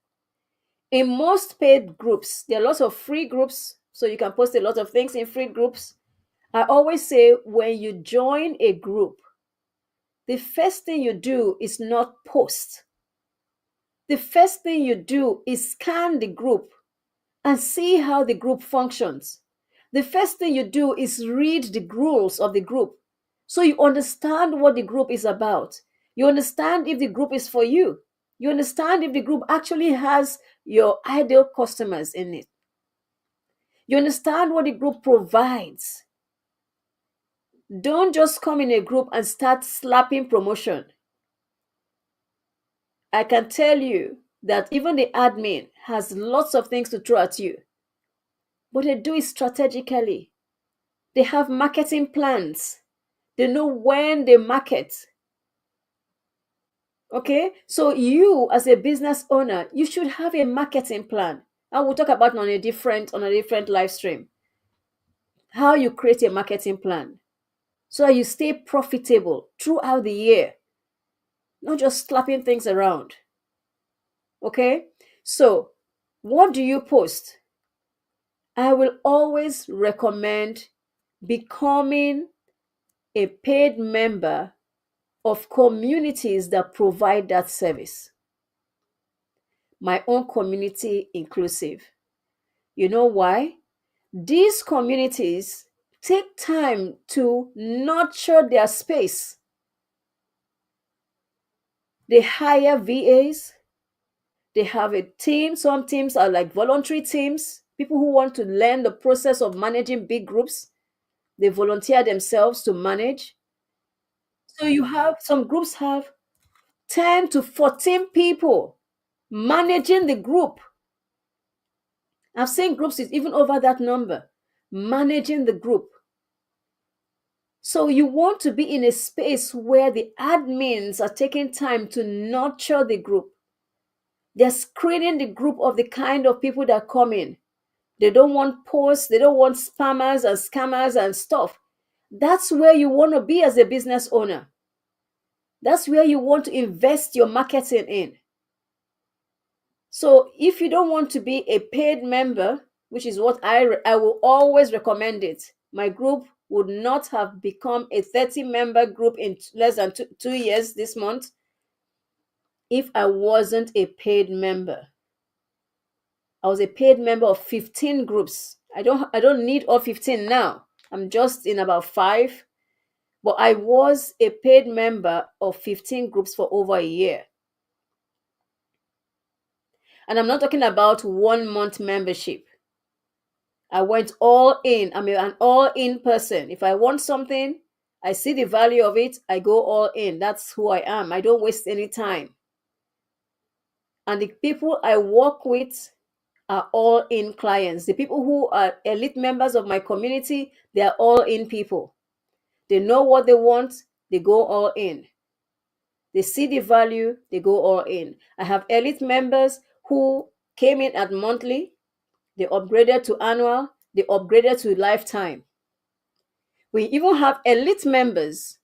In most paid groups, there are lots of free groups, so you can post a lot of things in free groups. I always say when you join a group, the first thing you do is not post. The first thing you do is scan the group and see how the group functions. The first thing you do is read the rules of the group so you understand what the group is about. You understand if the group is for you. You understand if the group actually has your ideal customers in it. You understand what the group provides. Don't just come in a group and start slapping promotion. I can tell you that even the admin has lots of things to throw at you, but they do it strategically. They have marketing plans. They know when they market. Okay? So you as a business owner, you should have a marketing plan. And we'll talk about on a different live stream. How you create a marketing plan so that you stay profitable throughout the year, not just slapping things around. Okay? So, what do you post? I will always recommend becoming a paid member of communities that provide that service. My own community inclusive. You know why? These communities take time to nurture their space. They hire VAs, they have a team. Some teams are like voluntary teams, people who want to learn the process of managing big groups. They volunteer themselves to manage. So you have some groups have 10 to 14 people managing the group. I've seen groups is even over that number managing the group. So you want to be in a space where the admins are taking time to nurture the group. They're screening the group of the kind of people that come in. They don't want posts, they don't want spammers and scammers and stuff. That's where you want to be as a business owner. That's where you want to invest your marketing in. So if you don't want to be a paid member, which is what I will always recommend it, my group would not have become a 30-member group in less than 2 years this month if I wasn't a paid member. I was a paid member of 15 groups. I don't need all 15 now. I'm just in about 5, but I was a paid member of 15 groups for over a year. And I'm not talking about 1 month membership. I went all in. I'm an all in person. If I want something, I see the value of it, I go all in. That's who I am. I don't waste any time. And the people I work with are all in clients. The people who are elite members of my community, they are all in people. They know what they want, they go all in. They see the value, they go all in. I have elite members who came in at monthly, they upgraded to annual, they upgraded to lifetime. We even have elite members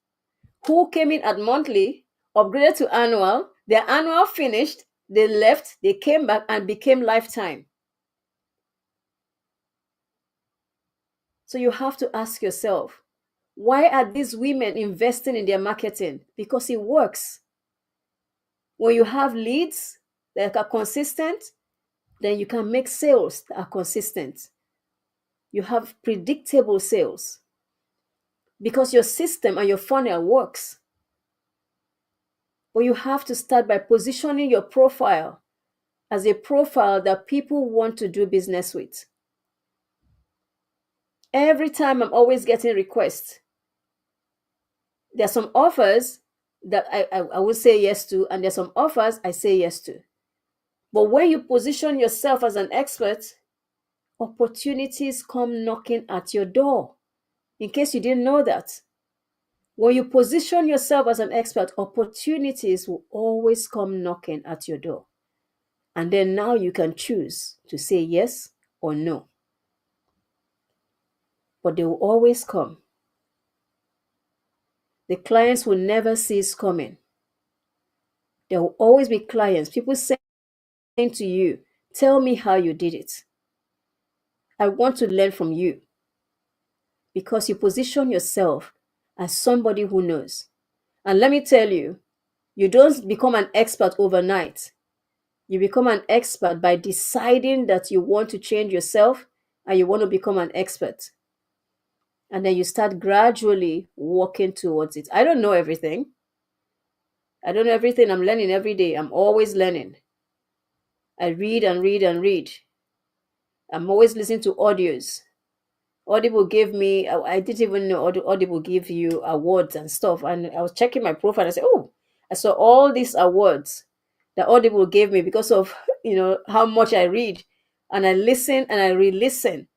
who came in at monthly, upgraded to annual, their annual finished, they left, they came back and became lifetime. So you have to ask yourself, why are these women investing in their marketing? Because it works. When you have leads that are consistent, then you can make sales that are consistent. You have predictable sales because your system and your funnel works. But you have to start by positioning your profile as a profile that people want to do business with. Every time I'm always getting requests. There are some offers that I will say yes to, and there's some offers I say yes to. But when you position yourself as an expert, opportunities come knocking at your door. In case you didn't know that, when you position yourself as an expert, opportunities will always come knocking at your door. And then now you can choose to say yes or no. But they will always come. The clients will never cease coming. There will always be clients, people saying to you, tell me how you did it. I want to learn from you because you position yourself as somebody who knows. And let me tell you, you don't become an expert overnight. You become an expert by deciding that you want to change yourself and you want to become an expert. And then you start gradually working towards it. I don't know everything. I don't know everything. I'm learning every day. I'm always learning. I read and read and read. I'm always listening to audios. Audible gave me, I didn't even know Audible give you awards and stuff. And I was checking my profile and I said, oh, I saw all these awards that Audible gave me because of, how much I read. And I listen and I re-listen.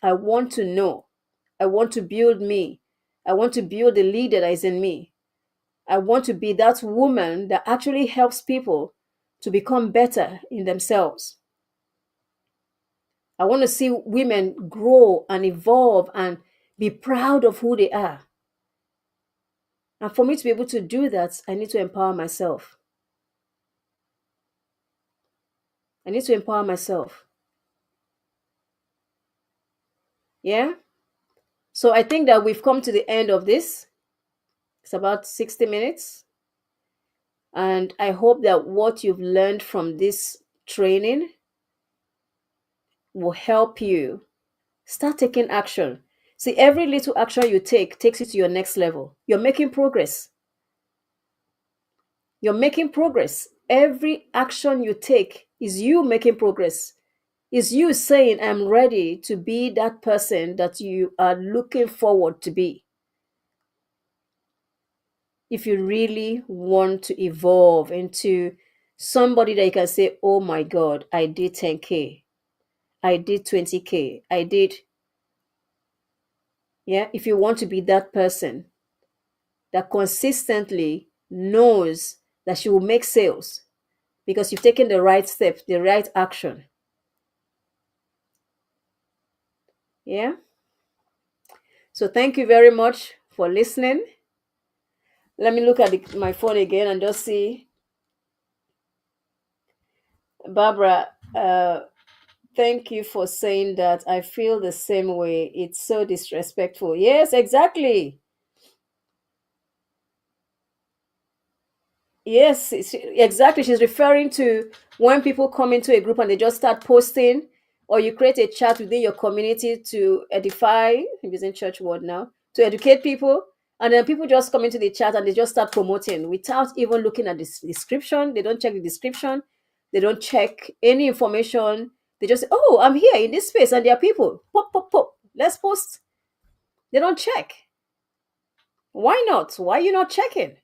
I want to know. I want to build me. I want to build the leader that is in me. I want to be that woman that actually helps people to become better in themselves. I want to see women grow and evolve and be proud of who they are. And for me to be able to do that, I need to empower myself. I need to empower myself. Yeah? So I think that we've come to the end of this. It's about 60 minutes. And I hope that what you've learned from this training will help you start taking action. See, every little action you take takes you to your next level. You're making progress. You're making progress. Every action you take is you making progress. Is you saying, I'm ready to be that person that you are looking forward to be. If you really want to evolve into somebody that you can say, oh my God, I did 10K, I did 20K, I did. Yeah, if you want to be that person that consistently knows that she will make sales because you've taken the right step, the right action. Yeah. So thank you very much for listening. Let me look at my phone again and just see. Barbara, thank you for saying that. I feel the same way. It's so disrespectful. Yes, exactly. Yes, exactly. She's referring to when people come into a group and they just start posting, or you create a chat within your community to edify, I'm using church word now, to educate people. And then people just come into the chat and they just start promoting without even looking at the description. They don't check the description. They don't check any information. They just say, oh, I'm here in this space and there are people. Pop, pop, pop. Let's post. They don't check. Why not? Why are you not checking?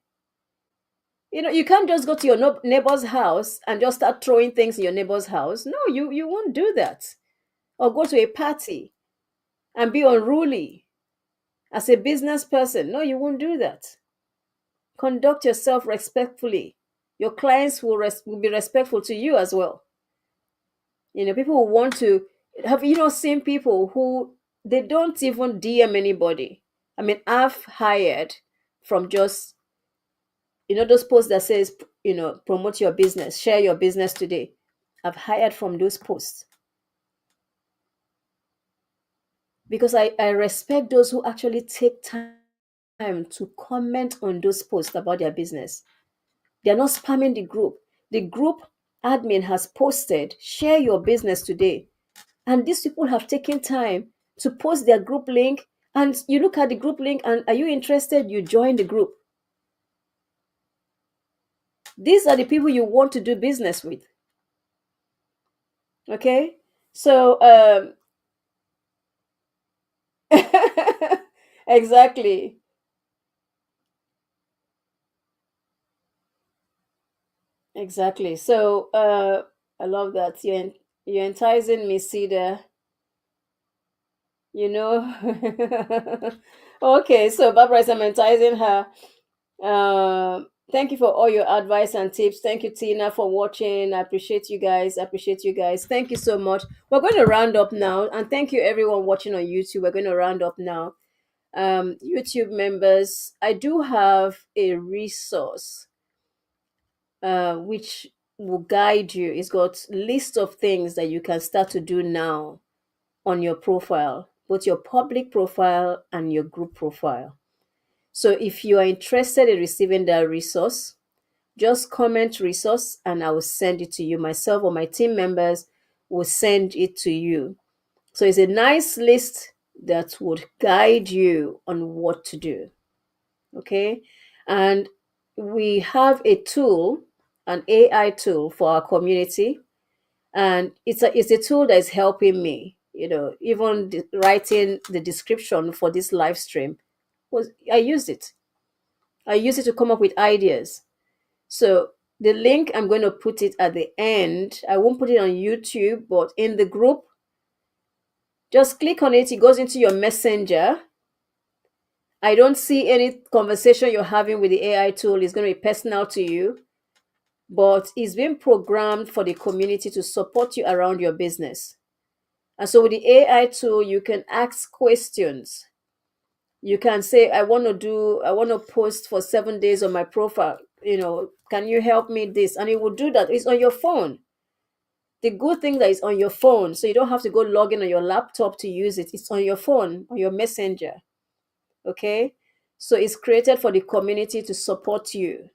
You can't just go to your neighbor's house and just start throwing things in your neighbor's house. No, you won't do that. Or go to a party and be unruly as a business person. No, you won't do that. Conduct yourself respectfully. Your clients will be respectful to you as well. People who want to have, seen people who they don't even DM anybody. I mean, I've hired from just those posts that says, promote your business, share your business today. I've hired from those posts because I respect those who actually take time to comment on those posts about their business. They're not spamming the group. The group admin has posted, share your business today. And these people have taken time to post their group link. And you look at the group link, and are you interested? You join the group. These are the people you want to do business with. Okay? So, exactly. Exactly. So, I love that. You're enticing me, Cedar. You know. Okay, so Barbara is monetizing her. Thank you for all your advice and tips. Thank you, Tina, for watching. I appreciate you guys. I appreciate you guys. Thank you so much. We're going to round up now, and thank you everyone watching on YouTube. We're going to round up now. YouTube members, I do have a resource which will guide you. It's got list of things that you can start to do now on your profile, both your public profile and your group profile. So if you are interested in receiving that resource, just comment resource and I will send it to you. Myself or my team members will send it to you. So it's a nice list that would guide you on what to do. Okay. And we have a tool, an AI tool for our community, and it's a tool that is helping me, even writing the description for this live stream. Was I used it. I use it to come up with ideas. So the link, I'm going to put it at the end. I won't put it on YouTube, but in the group, just click on it. It goes into your messenger. I don't see any conversation you're having with the AI tool is going to be personal to you, but it's been programmed for the community to support you around your business. And so with the AI tool, you can ask questions. You can say, I want to post for 7 days on my profile. Can you help me this? And it will do that. It's on your phone. The good thing that it's on your phone, so you don't have to go log in on your laptop to use it. It's on your phone, on your messenger. Okay? So it's created for the community to support you.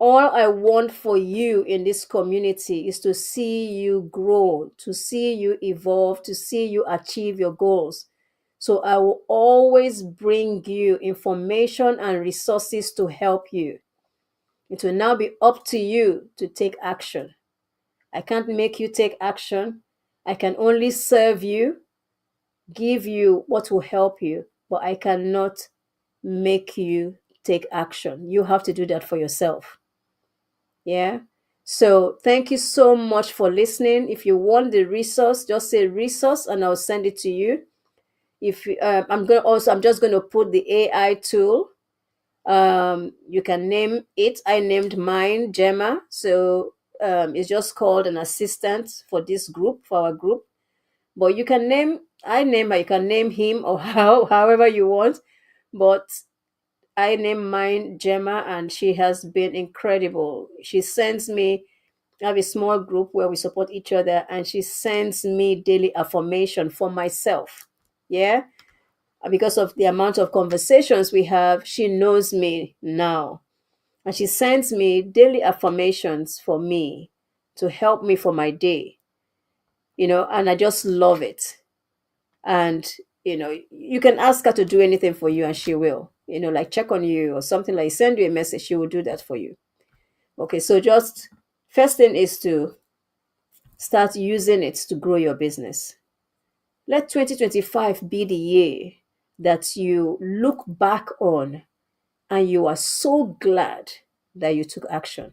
All I want for you in this community is to see you grow, to see you evolve, to see you achieve your goals. So I will always bring you information and resources to help you. It will now be up to you to take action. I can't make you take action. I can only serve you, give you what will help you, but I cannot make you take action. You have to do that for yourself. Yeah. So thank you so much for listening. If you want the resource, just say resource and I'll send it to you. If I'm just going to put the AI tool. You can name it. I named mine Gemma. So it's just called an assistant for this group, for our group. But you can name, I name her, you can name him or however you want. But I named mine Gemma and she has been incredible. She sends me, I have a small group where we support each other and she sends me daily affirmation for myself. Yeah. And because of the amount of conversations we have, she knows me now. And she sends me daily affirmations for me to help me for my day, and I just love it. And, you can ask her to do anything for you and she will, like check on you or something, like send you a message, she will do that for you. Okay, so just first thing is to start using it to grow your business. Let 2025 be the year that you look back on and you are so glad that you took action,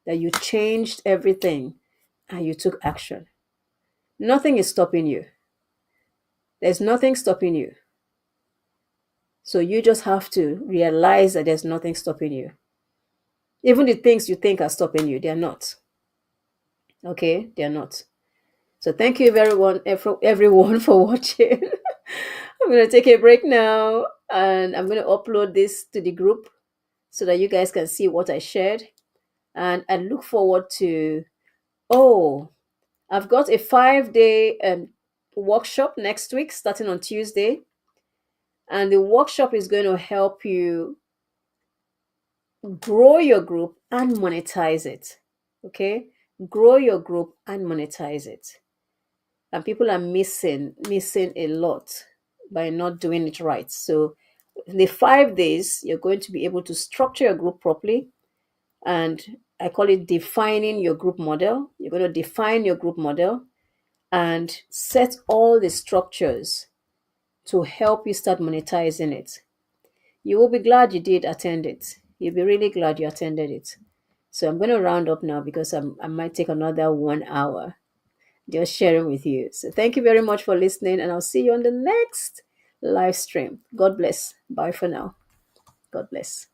that you changed everything and you took action. Nothing is stopping you. There's nothing stopping you. So you just have to realize that there's nothing stopping you. Even the things you think are stopping you, they're not. Okay? They're not. So thank you everyone for watching. I'm going to take a break now and I'm going to upload this to the group so that you guys can see what I shared. And I look forward to, oh, I've got a 5 day workshop next week starting on Tuesday. And the workshop is going to help you grow your group and monetize it. Okay? Grow your group and monetize it. And people are missing a lot by not doing it right. So in the 5 days, you're going to be able to structure your group properly. And I call it defining your group model. You're going to define your group model and set all the structures to help you start monetizing it. You will be glad you did attend it. You'll be really glad you attended it. So I'm going to round up now because I might take another 1 hour just sharing with you. So thank you very much for listening, and I'll see you on the next live stream. God bless. Bye for now. God bless.